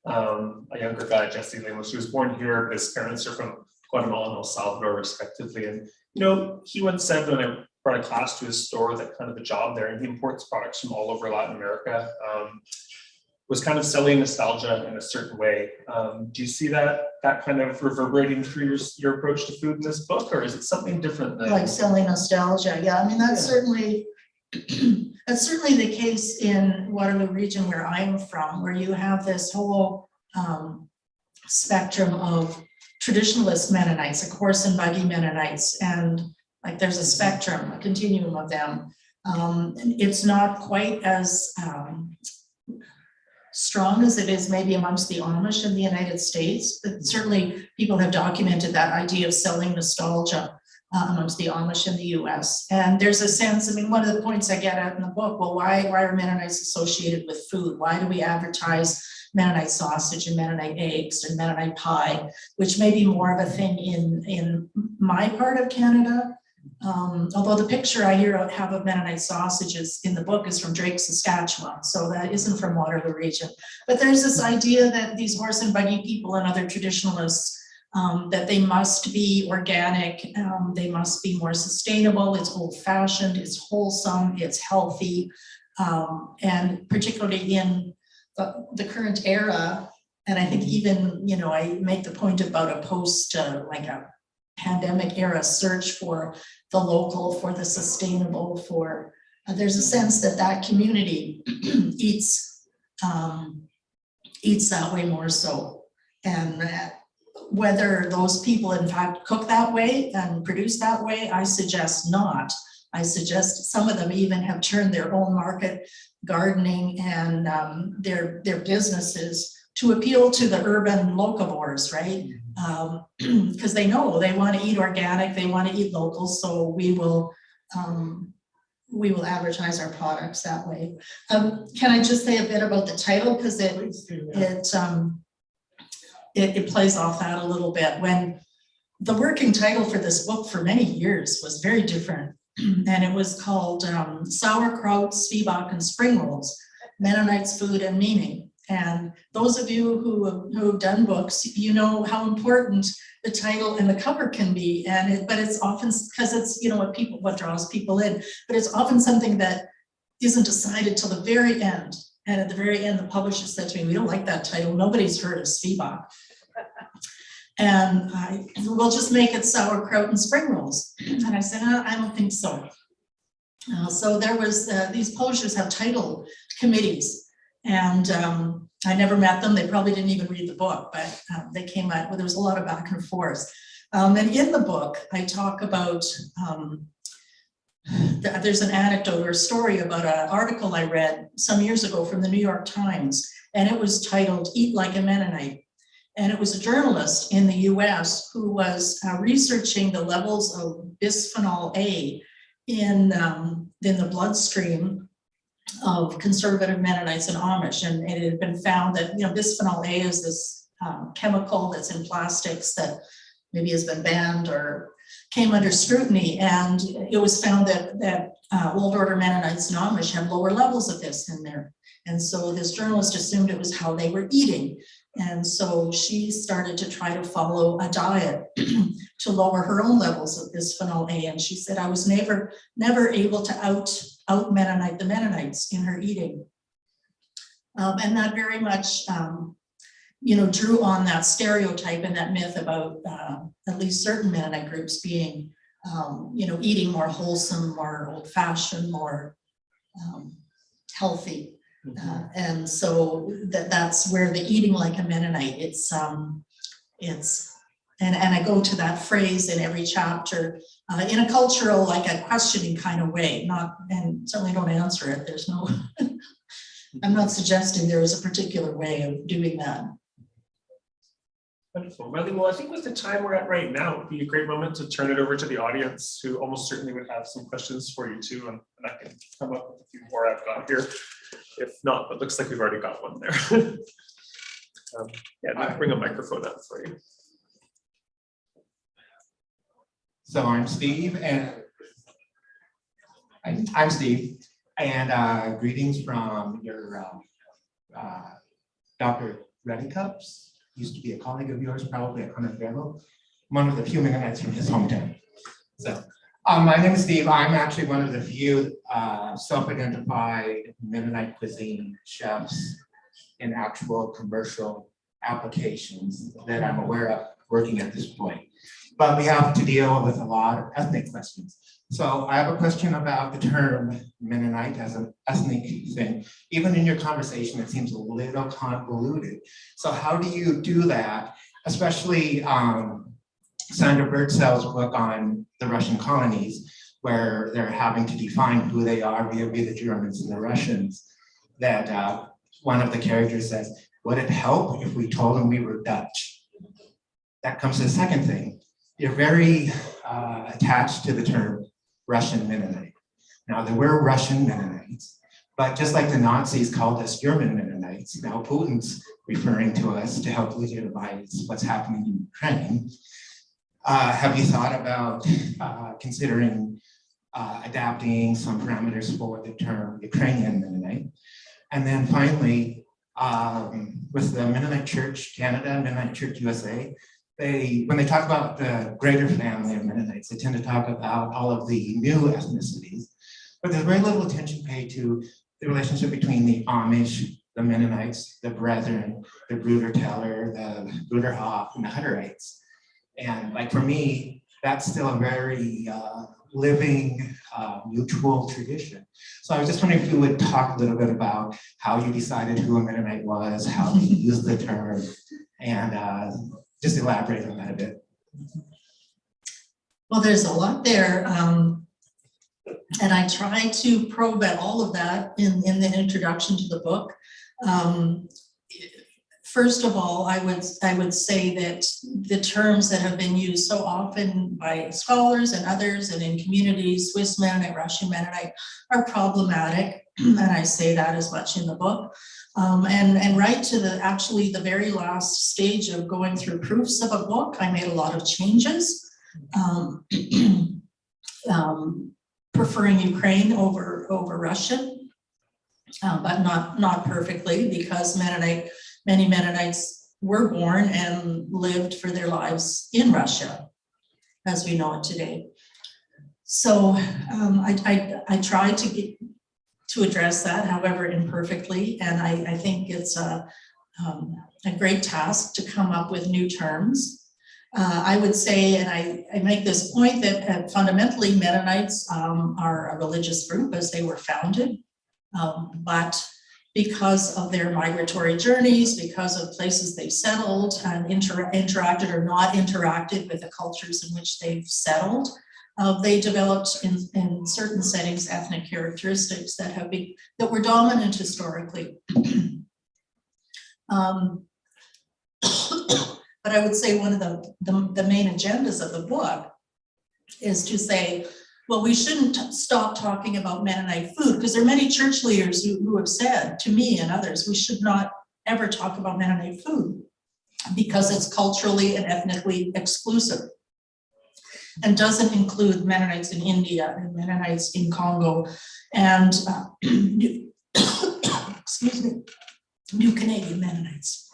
A younger guy, Jesse Lemos, who was born here. His parents are from Guatemala and El Salvador, respectively. And you know, he once said when I brought a class to his store that kind of the job there, and he imports products from all over Latin America, was kind of selling nostalgia in a certain way. Do you see that kind of reverberating through your approach to food in this book, or is it something different than like selling nostalgia? Yeah, I mean that's certainly that's certainly the case in Waterloo region where I'm from, where you have this whole spectrum of traditionalist Mennonites, like horse and buggy Mennonites, and like there's a spectrum, a continuum of them. It's not quite as strong as it is maybe amongst the Amish in the United States, but certainly people have documented that idea of selling nostalgia amongst the Amish in the US. And there's a sense, I mean, one of the points I get at in the book, well, why are Mennonites associated with food? Why do we advertise Mennonite sausage and Mennonite eggs and Mennonite pie, which may be more of a thing in my part of Canada. Although the picture I have of Mennonite sausages in the book is from Drake, Saskatchewan, so that isn't from Waterloo region. But there's this idea that these horse and buggy people and other traditionalists, that they must be organic, they must be more sustainable, it's old-fashioned, it's wholesome, it's healthy, and particularly in the current era, and I think even, you know, I make the point about a post, like a pandemic era search for the local, for the sustainable, for, there's a sense that that community eats that way more so. And whether those people in fact cook that way and produce that way, I suggest not. I suggest some of them even have turned their own market gardening and their businesses to appeal to the urban locavores, right? Because they know they want to eat organic, they want to eat local, so we will advertise our products that way. Can I just say a bit about the title, because it plays off that a little bit. When the working title for this book for many years was very different, and it was called Sauerkraut, Zwieback, and Spring Rolls, Mennonites, Food and Meaning. And those of you who have done books, you know how important the title and the cover can be. And but it's often, because it's, you know, what draws people in, but it's often something that isn't decided till the very end. And at the very end, the publisher said to me, we don't like that title. Nobody's heard of Zwieback. And we'll just make it Sauerkraut and Spring Rolls. And I said, I don't think so. So there was, these publishers have title committees. And I never met them. They probably didn't even read the book, but they came out, well, there was a lot of back and forth. And in the book, I talk about, there's an anecdote or a story about an article I read some years ago from the New York Times, and it was titled Eat Like a Mennonite. And it was a journalist in the US who was researching the levels of bisphenol A in the bloodstream of conservative Mennonites and Amish. And it had been found that, you know, bisphenol A is this chemical that's in plastics that maybe has been banned or came under scrutiny. And it was found that Old Order Mennonites and Amish have lower levels of this in there. And so this journalist assumed it was how they were eating. And so she started to try to follow a diet to lower her own levels of bisphenol A. And she said, I was never able to out Mennonite the Mennonites in her eating. And that very much, drew on that stereotype and that myth about at least certain Mennonite groups being, eating more wholesome, more old-fashioned, more healthy. And so that's where the eating like a Mennonite, and I go to that phrase in every chapter in a cultural, like a questioning kind of way, and certainly don't answer it. There's no, I'm not suggesting there is a particular way of doing that. Wonderful. Marlene, well, I think with the time we're at right now, it would be a great moment to turn it over to the audience, who almost certainly would have some questions for you too. And I can come up with a few more I've got here. If not, but looks like we've already got one there. Yeah, I'll bring a microphone up for you. So I'm Steve, and greetings from your Dr. Reddycups. Used to be a colleague of yours, probably at Winnipeg, one of the few Mennonites from his hometown. So my name is Steve. I'm actually one of the few self-identified Mennonite cuisine chefs in actual commercial applications that I'm aware of working at this point. But we have to deal with a lot of ethnic questions. So I have a question about the term Mennonite as an ethnic thing. Even in your conversation, it seems a little convoluted. So how do you do that? Especially Sandra Birdsell's book on the Russian colonies, where they're having to define who they are via the Germans and the Russians. That one of the characters says, would it help if we told them we were Dutch? That comes to the second thing. You're very attached to the term Russian Mennonite. Now, there were Russian Mennonites, but just like the Nazis called us German Mennonites, now Putin's referring to us to help legitimize what's happening in Ukraine. Have you thought about considering adapting some parameters for the term Ukrainian Mennonite? And then finally, with the Mennonite Church Canada, Mennonite Church USA, when they talk about the greater family of Mennonites, they tend to talk about all of the new ethnicities, but there's very little attention paid to the relationship between the Amish, the Mennonites, the Brethren, the Bruder-Teller, the Bruderhof, and the Hutterites. And like for me, that's still a very living, mutual tradition. So I was just wondering if you would talk a little bit about how you decided who a Mennonite was, how you used the term, and just elaborate on that a bit. Well, there's a lot there. And I try to probe at all of that in the introduction to the book. First of all, I would say that the terms that have been used so often by scholars and others and in communities, Swiss Mennonite, Russian Mennonite, are problematic. And I say that as much in the book. And right to the very last stage of going through proofs of a book, I made a lot of changes, preferring Ukraine over Russian, but not perfectly, because many Mennonites were born and lived for their lives in Russia, as we know it today. So I tried to address that, however imperfectly, and I think it's a great task to come up with new terms. I would say, and I make this point, that fundamentally Mennonites are a religious group as they were founded, but because of their migratory journeys, because of places they settled and interacted or not interacted with the cultures in which they've settled, they developed in certain settings ethnic characteristics that were dominant historically. But I would say one of the main agendas of the book is to say, well, we shouldn't stop talking about Mennonite food, because there are many church leaders who have said to me and others, we should not ever talk about Mennonite food. because it's culturally and ethnically exclusive and doesn't include Mennonites in India and Mennonites in Congo and excuse me, New Canadian Mennonites.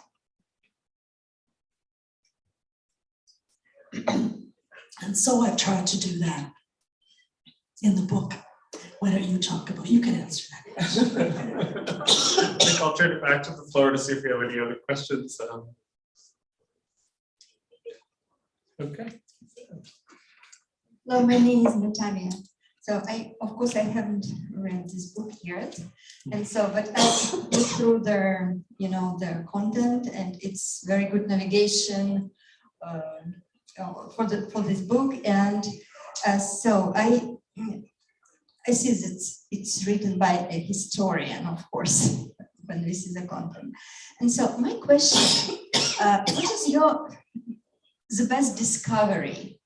And so I've tried to do that in the book. Why don't you talk about, you can answer that question. I think I'll turn it back to the floor to see if we have any other questions. Okay. Hello, my name is Natalia. So of course, I haven't read this book yet. And so, but I looked through their, their content, and it's very good navigation for this book. And so I see that it's written by a historian, of course, when we see the content. And so my question, what is the best discovery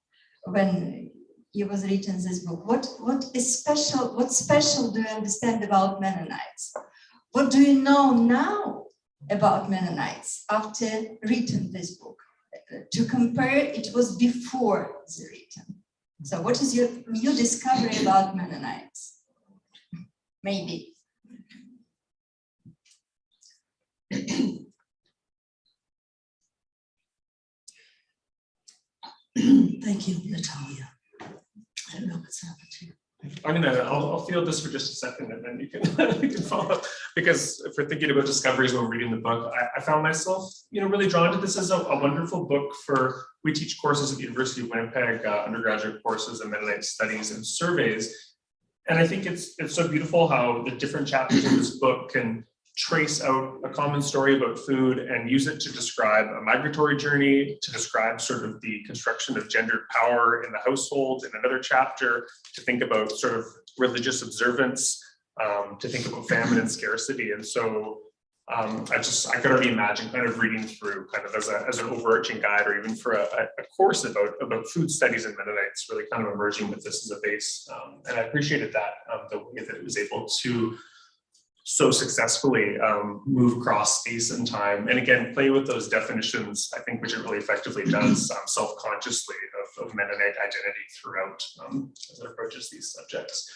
when you was written this book? What special do you understand about Mennonites? What do you know now about Mennonites after reading this book? To compare, it was before the written. So what is your new discovery about Mennonites? Maybe. Thank you, Natalia. I don't know what's happened to you. I'll field this for just a second, and then you can follow up. Because if we're thinking about discoveries when reading the book, I found myself, really drawn to this as a wonderful book for. We teach courses at the University of Winnipeg, undergraduate courses in Mennonite studies and surveys, and I think it's so beautiful how the different chapters in this book can trace out a common story about food and use it to describe a migratory journey, to describe sort of the construction of gendered power in the household in another chapter, to think about sort of religious observance, to think about famine and scarcity. And so I could already imagine kind of reading through kind of as an overarching guide, or even for a course about food studies in Mennonites, really kind of emerging with this as a base. And I appreciated that, the way that it was able to so successfully move across space and time, and again play with those definitions, I think, which it really effectively does self-consciously of Mennonite identity throughout as it approaches these subjects.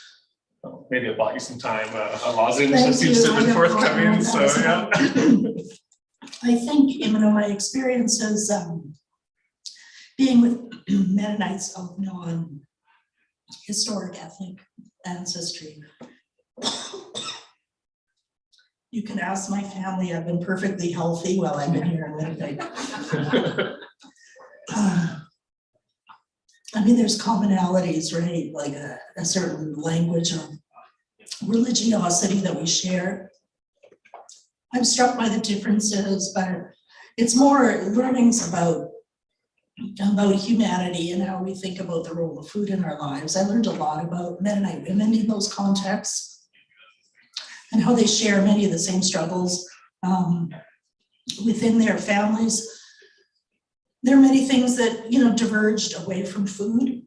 Maybe I bought you some time. A lozenge that seems to have been forthcoming. So yeah. I think, my experiences being with Mennonites of non-historic ethnic ancestry. You can ask my family, I've been perfectly healthy while I've been here in Winnipeg. There's commonalities, right? Like a certain language of religiosity that we share. I'm struck by the differences, but it's more learnings about humanity and how we think about the role of food in our lives. I learned a lot about Mennonite women in those contexts, and how they share many of the same struggles within their families. There are many things that, diverged away from food.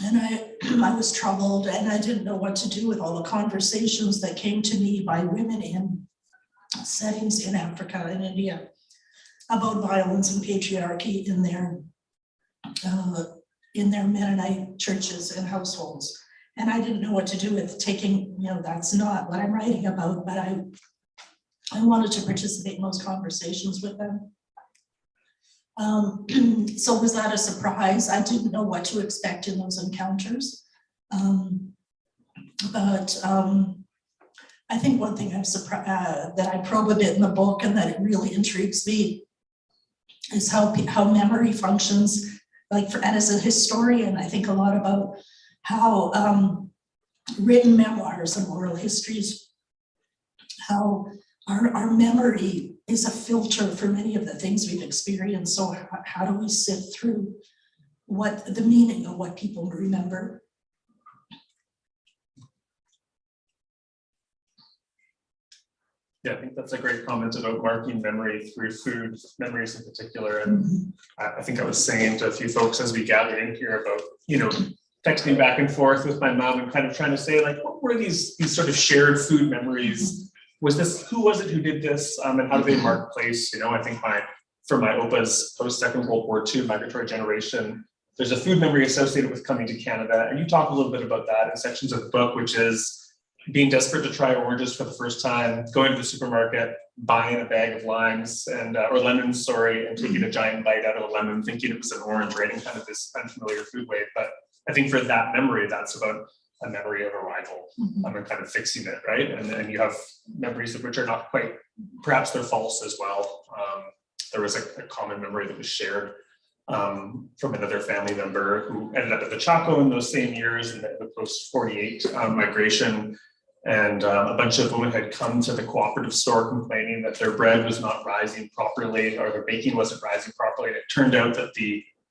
And I was troubled, and I didn't know what to do with all the conversations that came to me by women in settings in Africa and India about violence and patriarchy in their Mennonite churches and households. And I didn't know what to do with taking, that's not what I'm writing about, but I wanted to participate in those conversations with them. So was that a surprise? I didn't know what to expect in those encounters. But I think one thing that I probe a bit in the book, and that it really intrigues me, is how memory functions. And as a historian, I think a lot about how written memoirs and oral histories, how our memory is a filter for many of the things we've experienced. So how do we sift through what the meaning of what people remember? Yeah, I think that's a great comment about marking memory through food, memories in particular. And I think I was saying to a few folks as we gathered in here about, texting back and forth with my mom and kind of trying to say, what were these sort of shared food memories? Who was it who did this? And how do they mark place? I think my from my OPA's post-Second World War II migratory generation. There's a food memory associated with coming to Canada, and you talk a little bit about that in sections of the book, which is being desperate to try oranges for the first time, going to the supermarket, buying a bag of limes and or lemons, sorry, and taking a giant bite out of a lemon, thinking it was an orange, right? And kind of this unfamiliar food way. But I think for that memory, that's about a memory of arrival and kind of fixing it, right? And then you have memories of which are not quite, perhaps they're false as well. There was a common memory that was shared from another family member who ended up at the Chaco in those same years in the post-48 migration. And a bunch of women had come to the cooperative store complaining that their bread was not rising properly or their baking wasn't rising properly. And it turned out that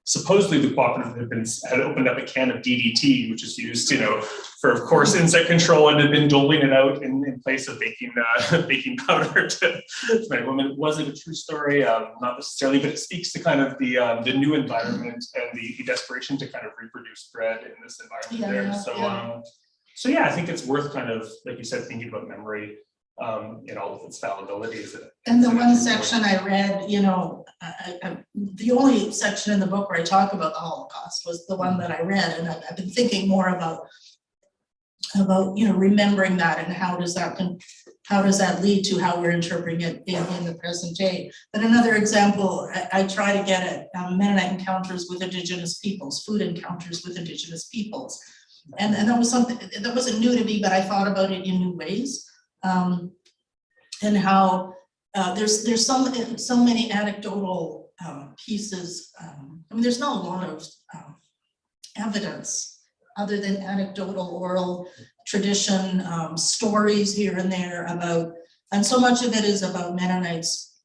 supposedly the cooperative had opened up a can of DDT, which is used, for, of course, insect control, and had been doling it out in place of baking powder to my women. It wasn't a true story, not necessarily, but it speaks to kind of the new environment and the desperation to kind of reproduce bread in this environment there. So yeah, I think it's worth kind of, like you said, thinking about memory in all of its fallibilities. And the one section I read, the only section in the book where I talk about the Holocaust was the one that I read, and I've been thinking more about remembering that and how does that lead to how we're interpreting it in the present day. But another example, I try to get at Mennonite encounters with Indigenous peoples, food encounters with Indigenous peoples. And that was something that wasn't new to me, but I thought about it in new ways. And how there's so many anecdotal pieces. There's not a lot of evidence other than anecdotal oral tradition, stories here and there about, and so much of it is about Mennonites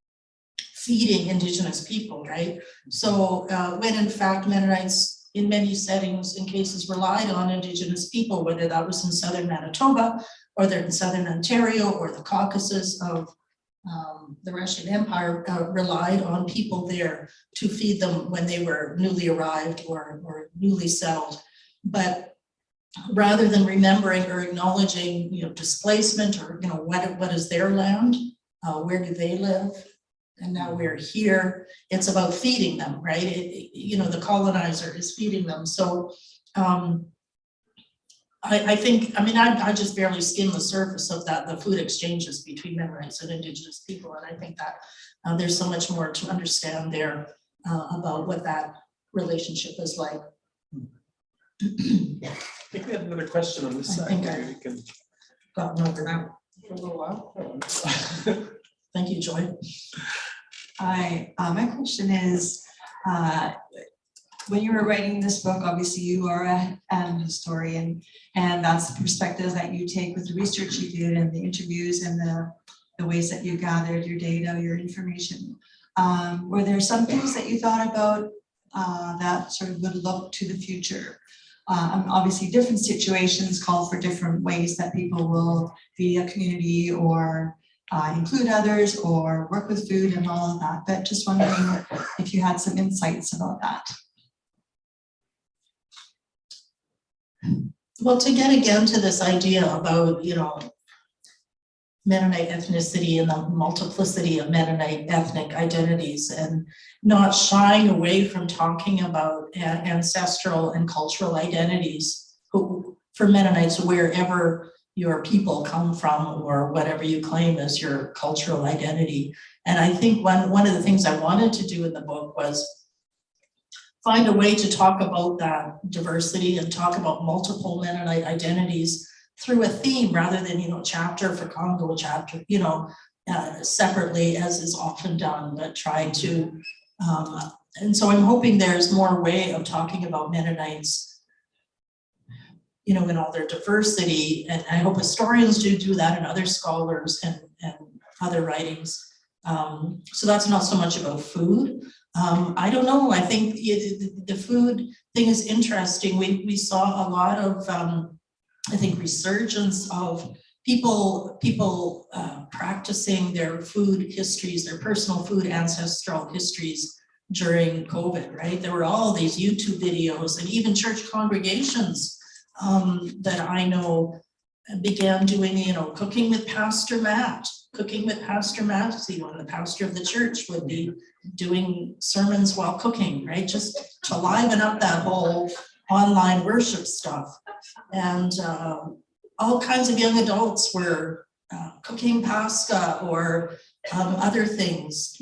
feeding Indigenous people, right? So when in fact Mennonites in many settings and cases relied on Indigenous people, whether that was in southern Manitoba or they're in southern Ontario or the Caucasus of the Russian Empire, relied on people there to feed them when they were newly arrived or newly settled. But rather than remembering or acknowledging, displacement or, what is their land, where do they live? And now we're here, it's about feeding them, right? The colonizer is feeding them. So I think, I just barely skimmed the surface of that, the food exchanges between Mennonites and Indigenous people. And I think that there's so much more to understand there about what that relationship is like. I think we have another question on this side. I think I've gotten over that for a little while. Thank you, Joy. Hi, my question is, when you were writing this book, obviously you are an historian, and that's the perspectives that you take with the research you did and the interviews and the ways that you gathered your data, your information. Were there some things that you thought about that sort of would look to the future? Obviously different situations call for different ways that people will feed a community or include others or work with food and all of that, but just wondering if you had some insights about that. Well, to get again to this idea about, Mennonite ethnicity and the multiplicity of Mennonite ethnic identities and not shying away from talking about ancestral and cultural identities for Mennonites wherever your people come from or whatever you claim as your cultural identity. And I think one of the things I wanted to do in the book was find a way to talk about that diversity and talk about multiple Mennonite identities through a theme rather than, chapter for Congo, chapter, separately as is often done, but try to, and so I'm hoping there's more way of talking about Mennonites, in all their diversity, and I hope historians do that and other scholars and other writings. So that's not so much about food. I don't know, I think the food thing is interesting. We saw a lot of, I think, resurgence of people practicing their food histories, their personal food ancestral histories during COVID, right? There were all these YouTube videos and even church congregations that I know began doing, cooking with Pastor Matt, cooking with Pastor Massey, when the pastor of the church would be doing sermons while cooking, right? Just to liven up that whole online worship stuff. And all kinds of young adults were cooking pasta or other things,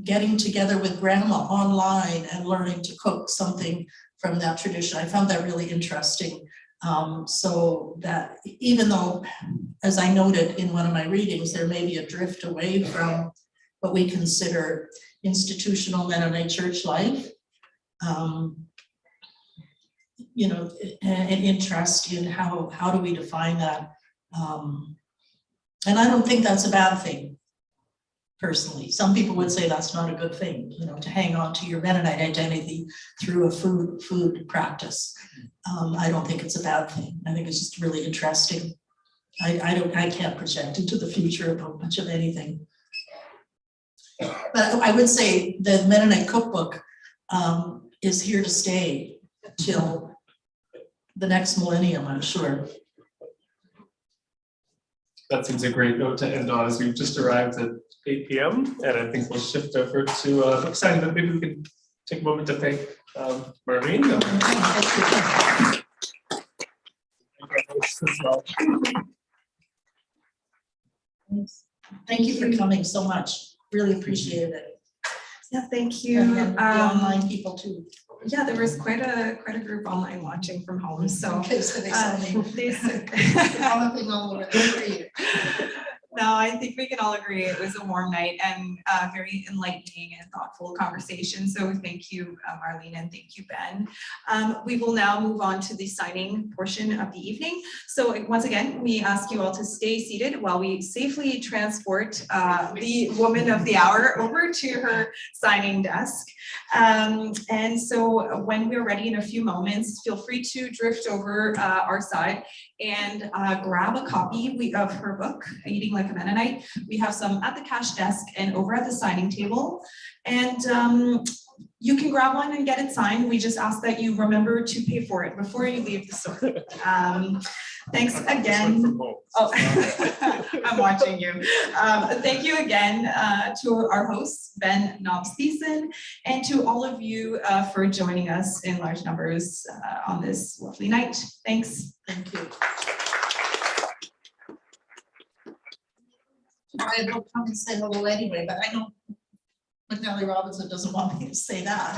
getting together with grandma online and learning to cook something from that tradition. I found that really interesting. So that even though, as I noted in one of my readings, there may be a drift away from what we consider institutional Mennonite church life, you know, an interest in how do we define that. And I don't think that's a bad thing, personally. Some people would say that's not a good thing, you know, to hang on to your Mennonite identity through a food practice. I don't think it's a bad thing. I think it's just really interesting. I can't project into the future about much of anything. But I would say the Mennonite cookbook is here to stay till the next millennium, I'm sure. That seems a great note to end on, as we've just arrived at 8 p.m. and I think we'll shift over to excited that maybe we can take a moment to thank Marlene. Thank you for coming so much. Really appreciated it. Yeah, thank you. And the online people too. Yeah, there was quite a group online watching from home. So Okay, so they saw me. Developing all over the No, I think we can all agree it was a warm night and very enlightening and thoughtful conversation. So thank you, Marlene, and thank you, Ben. We will now move on to the signing portion of the evening. So once again, we ask you all to stay seated while we safely transport the woman of the hour over to her signing desk. And so when we're ready in a few moments, feel free to drift over our side and grab a copy of her book, Eating Like a Mennonite. We have some at the cash desk and over at the signing table. And you can grab one and get it signed. We just ask that you remember to pay for it before you leave the store. Thanks again. Oh, I'm watching you. Thank you again to our hosts, Ben Nobbs-Thiessen, and to all of you for joining us in large numbers on this lovely night. Thanks. Thank you. I will come and say hello anyway, but I know McNally Robinson doesn't want me to say that.